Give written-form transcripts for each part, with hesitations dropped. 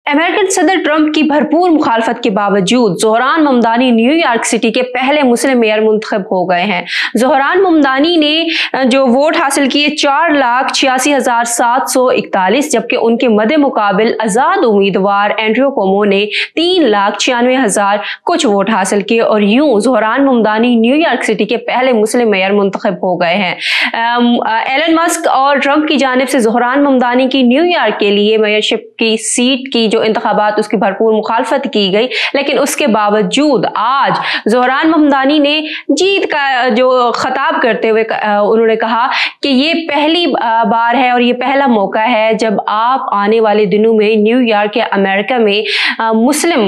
American सदर Trump की भरपूर मुखालफत के बावजूद ज़ोहरान ममदानी न्यूयॉर्क सिटी के पहले मुस्लिम मेयर मुंतखब हो गए हैं। ज़ोहरान ममदानी ने जो वोट हासिल किए 4,86,741, जबकि उनके मदे मुकाबिल आज़ाद उम्मीदवार एंड्रयू कुओमो ने 3,96,000 कुछ वोट हासिल किए और यूं ज़ोहरान ममदानी न्यूयॉर्क सिटी के पहले मुस्लिम मेयर मुंतखब हो गए हैं। एलन मस्क और ट्रंप की जानिब से ज़ोहरान ममदानी की न्यूयॉर्क के लिए मेयरशिप की सीट की जो इंतखाबात उसकी भरपूर मुखालफत की गई, लेकिन उसके बावजूद आज ज़ोहरान ममदानी ने जीत का जो खिताब करते हुए उन्होंने कहा कि ये पहली बार है और ये पहला मौका है जब आप आने वाले दिनों में न्यूयॉर्क या अमेरिका में मुस्लिम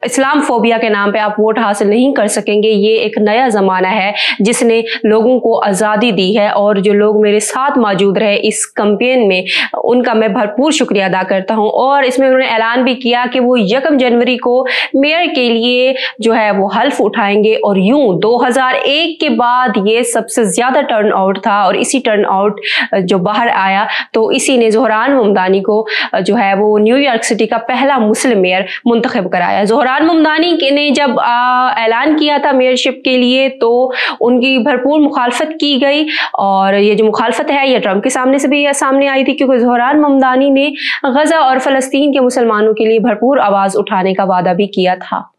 इस्लाम फोबिया के नाम पे आप वोट हासिल नहीं कर सकेंगे। ये एक नया ज़माना है जिसने लोगों को आज़ादी दी है और जो लोग मेरे साथ मौजूद रहे इस कैंपेन में उनका मैं भरपूर शुक्रिया अदा करता हूं। और इसमें उन्होंने ऐलान भी किया कि वो 1 जनवरी को मेयर के लिए जो है वो हल्फ उठाएंगे और यूं 2001 के बाद ये सबसे ज्यादा टर्न आउट था और इसी टर्न आउट जो बाहर आया तो इसी ने ज़ोहरान ममदानी को जो है वो न्यूयॉर्क सिटी का पहला मुस्लिम मेयर मुंतखब कराया। ज़ोहरान ममदानी ने जब ऐलान किया था मेयरशिप के लिए तो उनकी भरपूर मुखालफत की गई और ये जो मुखालफत है ये ट्रंप के सामने से भी सामने आई थी, क्योंकि ज़ोहरान ममदानी ने गजा और फ़लस्तीन के मुसलमानों के लिए भरपूर आवाज़ उठाने का वादा भी किया था।